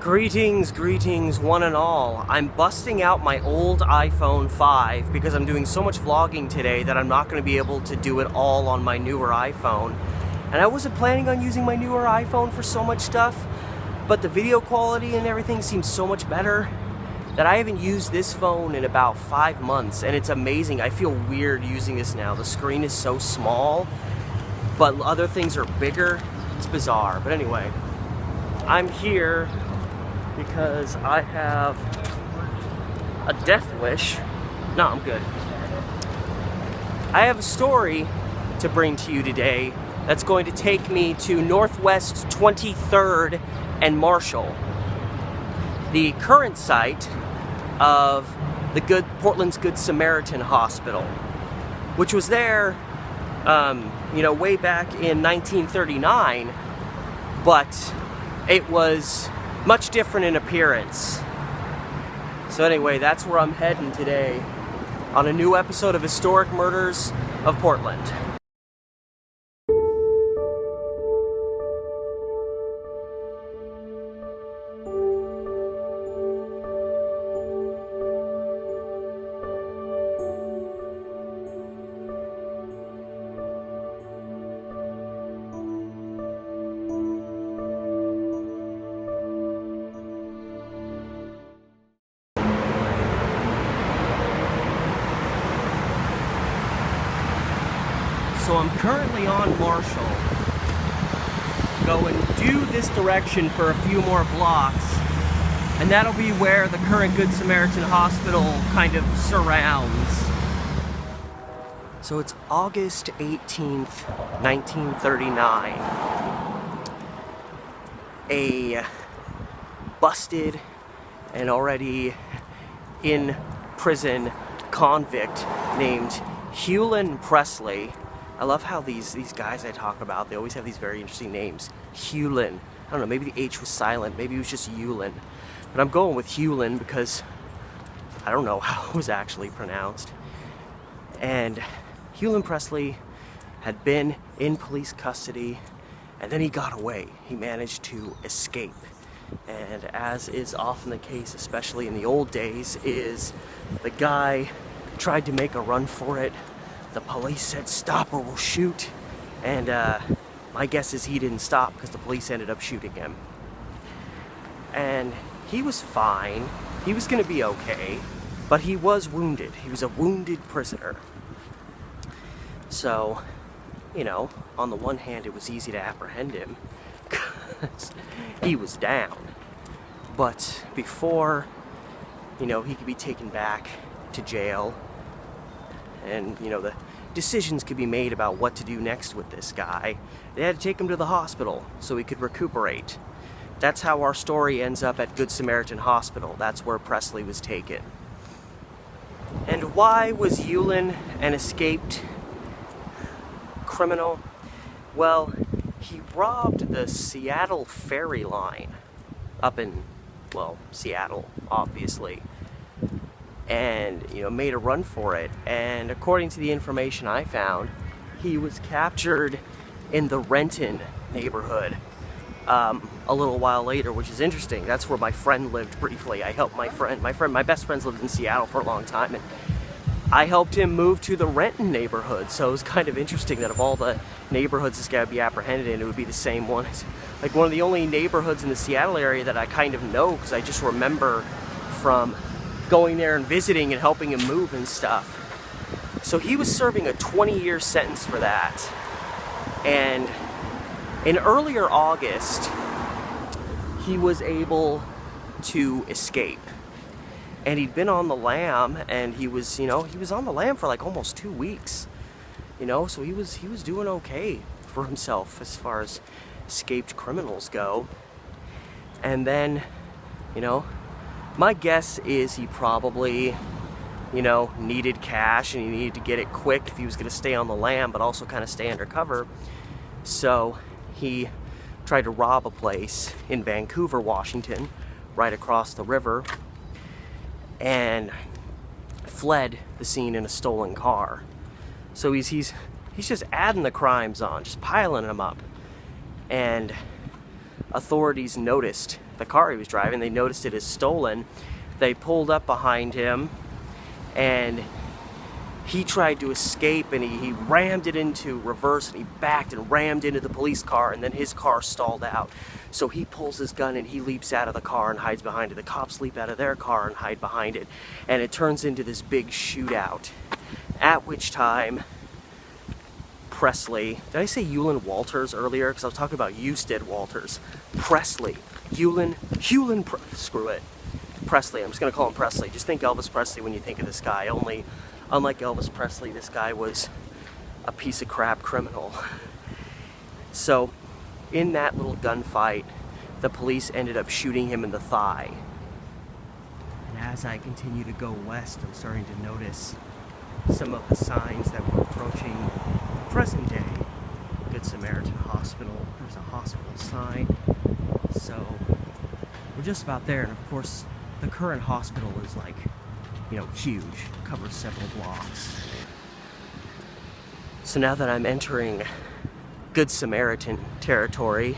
Greetings, one and all. I'm busting out my old iPhone 5 because I'm doing so much vlogging today that I'm not going to be able to do it all on my newer iPhone. And I wasn't planning on using my newer iPhone for so much stuff, but the video quality and everything seems so much better that I haven't used this phone in about 5 months, and it's amazing. I feel weird using this now. The screen is so small, but other things are bigger. It's bizarre. But anyway, I'm here because I have a death wish. No, I'm good. I have a story to bring to you today that's going to take me to Northwest 23rd and Marshall, the current site of the Portland's Good Samaritan Hospital, which was there, way back in 1939, but it was much different in appearance. So anyway, that's where I'm heading today on a new episode of Historic Murders of Portland. So I'm currently on Marshall, going due this direction for a few more blocks, and that'll be where the current Good Samaritan Hospital kind of surrounds. So it's August 18th, 1939. A busted and already in prison convict named Hulen Presley. I love how these guys I talk about, they always have these very interesting names. Hulen. I don't know, maybe the H was silent, maybe it was just Hulen. But I'm going with Hulen because I don't know how it was actually pronounced. And Hulen Presley had been in police custody, and then he got away. He managed to escape. And as is often the case, especially in the old days, is the guy tried to make a run for it. The police said, "Stop or we'll shoot." And my guess is he didn't stop because the police ended up shooting him. And he was fine. He was going to be okay. But he was wounded. He was a wounded prisoner. So, on the one hand, it was easy to apprehend him because he was down. But before, he could be taken back to jail, and the decisions could be made about what to do next with this guy, they had to take him to the hospital so he could recuperate. That's how our story ends up at Good Samaritan Hospital. That's where Presley was taken. And why was Hulen an escaped criminal? Well, he robbed the Seattle ferry line up in, Seattle, obviously, and made a run for it. And according to the information I found, he was captured in the Renton neighborhood a little while later, which is interesting. That's where my friend lived briefly. I helped my best friends lived in Seattle for a long time, and I helped him move to the Renton neighborhood. So it was kind of interesting that of all the neighborhoods this guy would be apprehended in, it would be the same one. It's like one of the only neighborhoods in the Seattle area that I kind of know, because I just remember from going there and visiting and helping him move and stuff. So he was serving a 20-year sentence for that. And in earlier August, he was able to escape. And he'd been on the lam, and he was on the lam for like almost 2 weeks. So he was doing okay for himself as far as escaped criminals go. And then, my guess is he probably, needed cash, and he needed to get it quick if he was going to stay on the lam, but also kind of stay undercover. So he tried to rob a place in Vancouver, Washington, right across the river, and fled the scene in a stolen car. So he's just adding the crimes on, just piling them up. And authorities noticed the car he was driving. They noticed it as stolen. They pulled up behind him, and he tried to escape, and he rammed it into reverse, and he backed and rammed into the police car, and then his car stalled out. So he pulls his gun and he leaps out of the car and hides behind it. The cops leap out of their car and hide behind it. And it turns into this big shootout. At which time, Presley, did I say Hulen Walters earlier? Because I was talking about Eusted Walters. Presley. Screw it. Presley. I'm just going to call him Presley. Just think Elvis Presley when you think of this guy. Only, unlike Elvis Presley, this guy was a piece of crap criminal. So, in that little gunfight, the police ended up shooting him in the thigh. And as I continue to go west, I'm starting to notice some of the signs that were approaching the present day Good Samaritan Hospital. There's a hospital sign. So we're just about there. And of course, the current hospital is like, huge. Covers several blocks. So now that I'm entering Good Samaritan territory,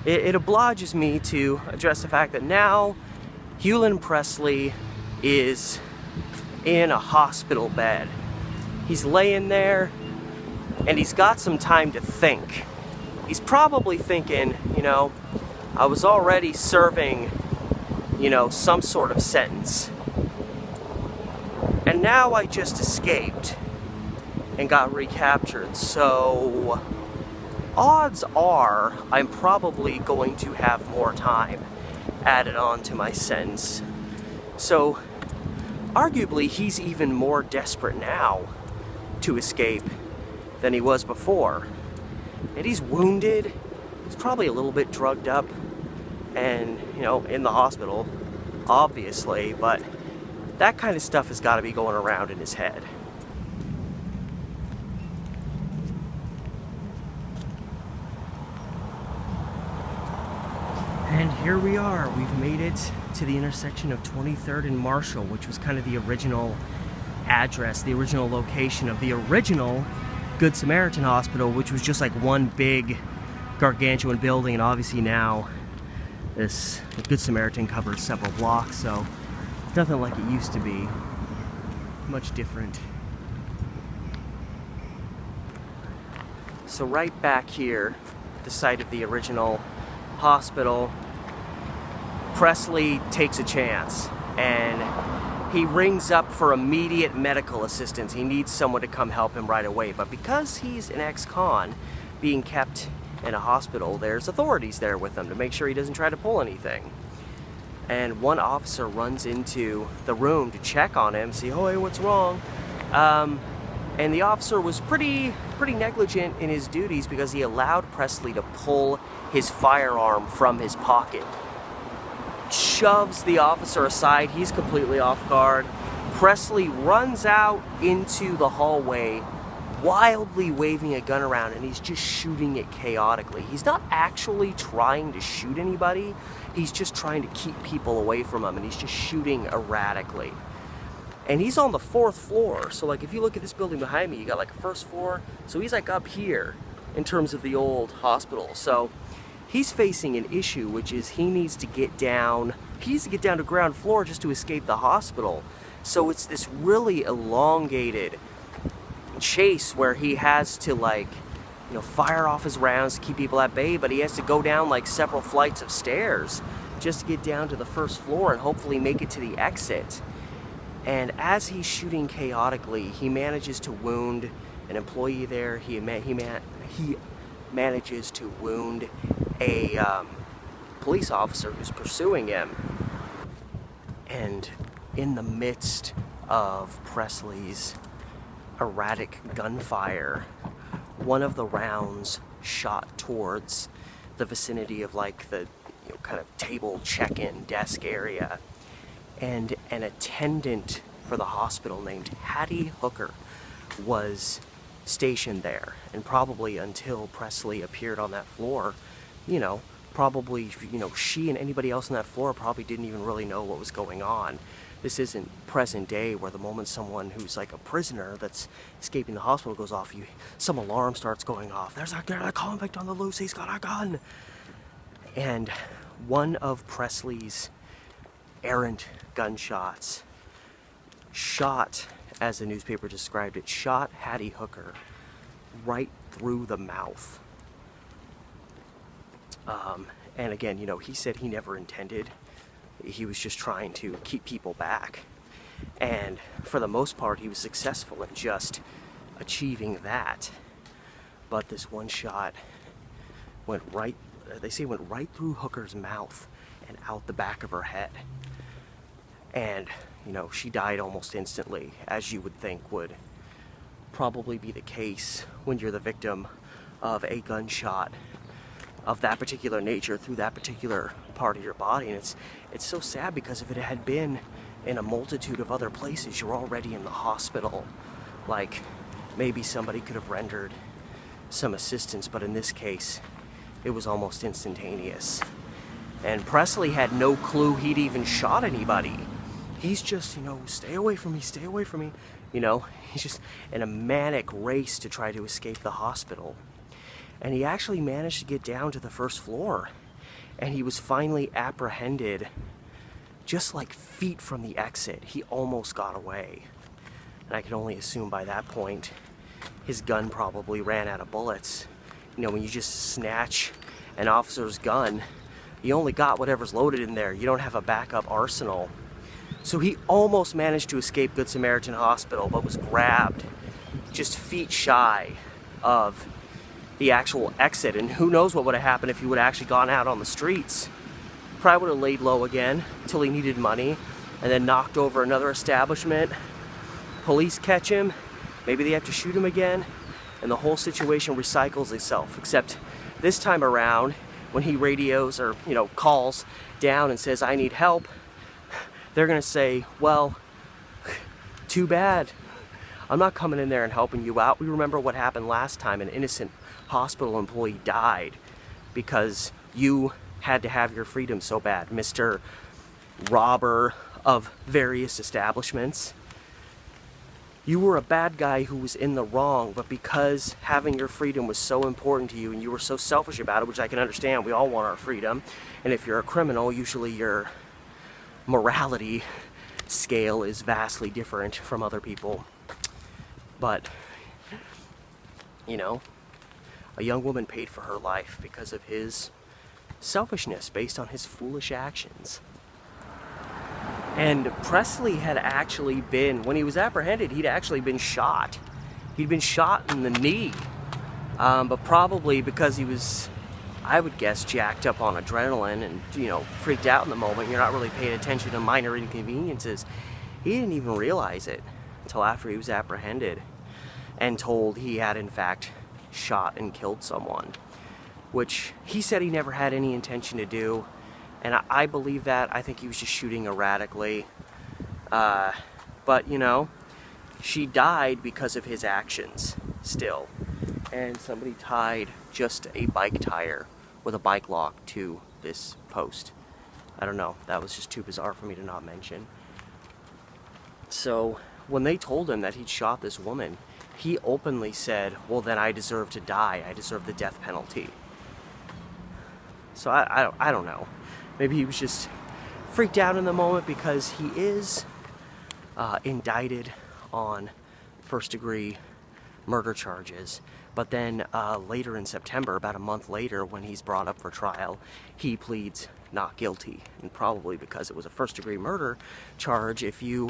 it obliges me to address the fact that now Hulen Presley is in a hospital bed. He's laying there, and he's got some time to think. He's probably thinking, I was already serving, some sort of sentence. And now I just escaped and got recaptured, so odds are I'm probably going to have more time added on to my sentence. So arguably he's even more desperate now to escape than he was before. And he's wounded, he's probably a little bit drugged up and, in the hospital, obviously, but that kind of stuff has got to be going around in his head. And here we are. We've made it to the intersection of 23rd and Marshall, which was kind of the original address, the original location of the original Good Samaritan Hospital, which was just like one big gargantuan building. And obviously now this Good Samaritan covers several blocks, so nothing like it used to be. Much different. So right back here, the site of the original hospital, Presley takes a chance and he rings up for immediate medical assistance. He needs someone to come help him right away, but because he's an ex-con being kept in a hospital, there's authorities there with him to make sure he doesn't try to pull anything. And one officer runs into the room to check on him, see, oh, hey, what's wrong? And the officer was pretty negligent in his duties because he allowed Presley to pull his firearm from his pocket. Shoves the officer aside, he's completely off guard. Presley runs out into the hallway, wildly waving a gun around, and he's just shooting it chaotically. He's not actually trying to shoot anybody, he's just trying to keep people away from him, and he's just shooting erratically. And he's on the 4th floor, so like if you look at this building behind me, you got like a 1st floor, so he's like up here in terms of the old hospital. So he's facing an issue, which is he needs to get down to ground floor just to escape the hospital. So it's this really elongated chase where he has to fire off his rounds to keep people at bay, but he has to go down like several flights of stairs just to get down to the 1st floor and hopefully make it to the exit. And as he's shooting chaotically, he manages to wound an employee there. He manages to wound a police officer who's pursuing him. And in the midst of Presley's erratic gunfire, one of the rounds shot towards the vicinity of like the kind of table check-in desk area, and an attendant for the hospital named Hattie Hooker was stationed there, and probably until Presley appeared on that floor, she and anybody else on that floor probably didn't even really know what was going on. This isn't present day where the moment someone who's like a prisoner that's escaping the hospital goes off, some alarm starts going off. There's a convict on the loose, he's got a gun. And one of Presley's errant gunshots shot, as the newspaper described it, shot Hattie Hooker right through the mouth. And again, you know, he said he never intended. He was just trying to keep people back. And for the most part, he was successful in just achieving that. But this one shot went right, they say went right through Hooker's mouth and out the back of her head. And, you know, she died almost instantly, as you would think would probably be the case when you're the victim of a gunshot of that particular nature through that particular part of your body. And it's so sad, because if it had been in a multitude of other places, you're already in the hospital. Like, maybe somebody could have rendered some assistance, but in this case, it was almost instantaneous. And Presley had no clue he'd even shot anybody. He's just, you know, stay away from me, stay away from me. You know, he's just in a manic race to try to escape the hospital. And he actually managed to get down to the first floor. And he was finally apprehended just like feet from the exit. He almost got away. And I can only assume by that point, his gun probably ran out of bullets. You know, when you just snatch an officer's gun, you only got whatever's loaded in there. You don't have a backup arsenal. So he almost managed to escape Good Samaritan Hospital, but was grabbed just feet shy of the actual exit. And who knows what would have happened if he would have actually gone out on the streets. Probably would have laid low again till he needed money, and then knocked over another establishment. Police catch him, maybe they have to shoot him again, and the whole situation recycles itself. Except this time around, when he radios or, you know, calls down and says, "I need help," they're gonna say, "Well, too bad. I'm not coming in there and helping you out. We remember what happened last time. An innocent hospital employee died because you had to have your freedom so bad, Mr. Robber of various establishments. You were a bad guy who was in the wrong, but because having your freedom was so important to you and you were so selfish about it," which I can understand, we all want our freedom, and if you're a criminal, usually your morality scale is vastly different from other people. But, you know, a young woman paid for her life because of his selfishness based on his foolish actions. And Presley had actually been, when he was apprehended, he'd actually been shot. He'd been shot in the knee, but probably because he was, I would guess, jacked up on adrenaline and, you know, freaked out in the moment. You're not really paying attention to minor inconveniences. He didn't even realize it until after he was apprehended and told he had in fact shot and killed someone, which he said he never had any intention to do. And I believe that. I think he was just shooting erratically. But, you know, she died because of his actions still. And somebody tied just a bike tire with a bike lock to this post. I don't know. That was just too bizarre for me to not mention. So when they told him that he'd shot this woman, he openly said, "Well, then I deserve to die. I deserve the death penalty." So I don't know. Maybe he was just freaked out in the moment, because he is indicted on first-degree murder charges. But then later in September, about a month later, when he's brought up for trial, he pleads not guilty. And probably because it was a first-degree murder charge, if you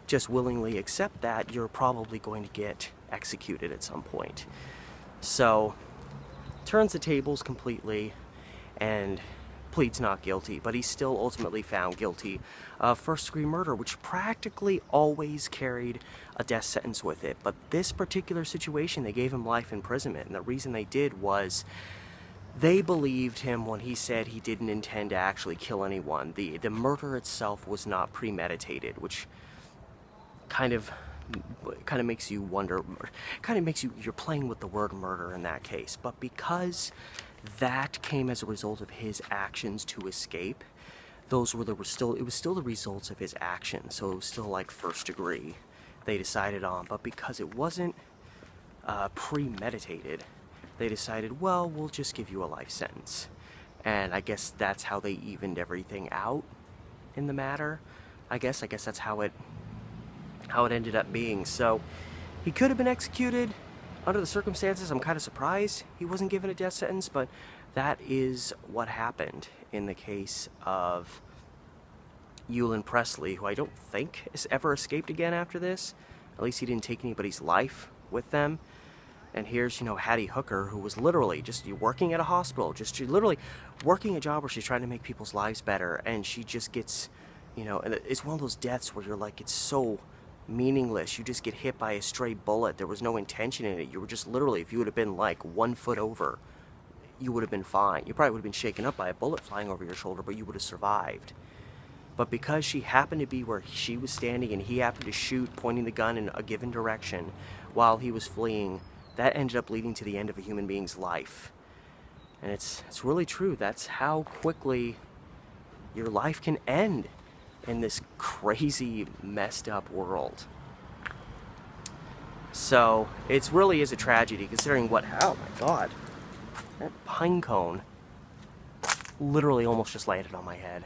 just willingly accept that, you're probably going to get executed at some point. So, turns the tables completely and pleads not guilty, but he's still ultimately found guilty of first-degree murder, which practically always carried a death sentence with it. But this particular situation, they gave him life imprisonment, and the reason they did was they believed him when he said he didn't intend to actually kill anyone. The murder itself was not premeditated, which kind of makes you wonder, you're playing with the word murder in that case. But because that came as a result of his actions to escape, it was still the results of his actions, so it was still like first degree they decided on. But because it wasn't premeditated, they decided, well, we'll just give you a life sentence. and I guess that's how they evened everything out in the matter. I guess that's how it ended up being. So he could have been executed. Under the circumstances, I'm kind of surprised he wasn't given a death sentence, but that is what happened in the case of Hulen Presley, who I don't think has ever escaped again after this. At least he didn't take anybody's life with them. And here's, Hattie Hooker, who was literally just working at a hospital, just literally working a job where she's trying to make people's lives better, and she just gets, and it's one of those deaths where you're like, it's so meaningless. You just get hit by a stray bullet. There was no intention in it. You were just literally, if you would have been like 1 foot over, you would have been fine. You probably would have been shaken up by a bullet flying over your shoulder, but you would have survived. But because she happened to be where she was standing and he happened to shoot, pointing the gun in a given direction while he was fleeing, that ended up leading to the end of a human being's life. And it's really true. That's how quickly your life can end in this crazy, messed up world. So it really is a tragedy, considering oh my God, that pine cone literally almost just landed on my head.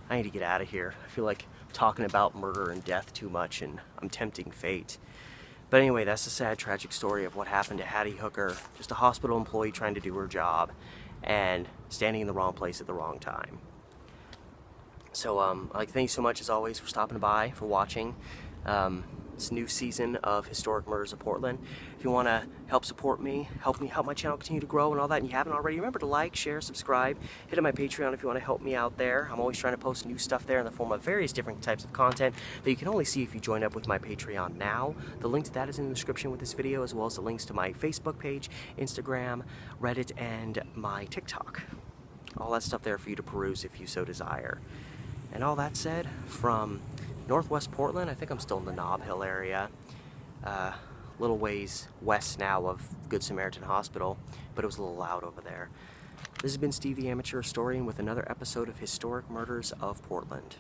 I need to get out of here. I feel like talking about murder and death too much, and I'm tempting fate. But anyway, that's the sad, tragic story of what happened to Hattie Hooker, just a hospital employee trying to do her job and standing in the wrong place at the wrong time. So, I'd like to thank you so much, as always, for stopping by, for watching this new season of Historic Murders of Portland. If you want to help support me, help my channel continue to grow and all that, and you haven't already, remember to like, share, subscribe, hit up my Patreon if you want to help me out there. I'm always trying to post new stuff there in the form of various different types of content that you can only see if you join up with my Patreon now. The link to that is in the description with this video, as well as the links to my Facebook page, Instagram, Reddit, and my TikTok. All that stuff there for you to peruse if you so desire. And all that said, from Northwest Portland, I think I'm still in the Nob Hill area, little ways west now of Good Samaritan Hospital, but it was a little loud over there. This has been Steve the Amateur Historian with another episode of Historic Murders of Portland.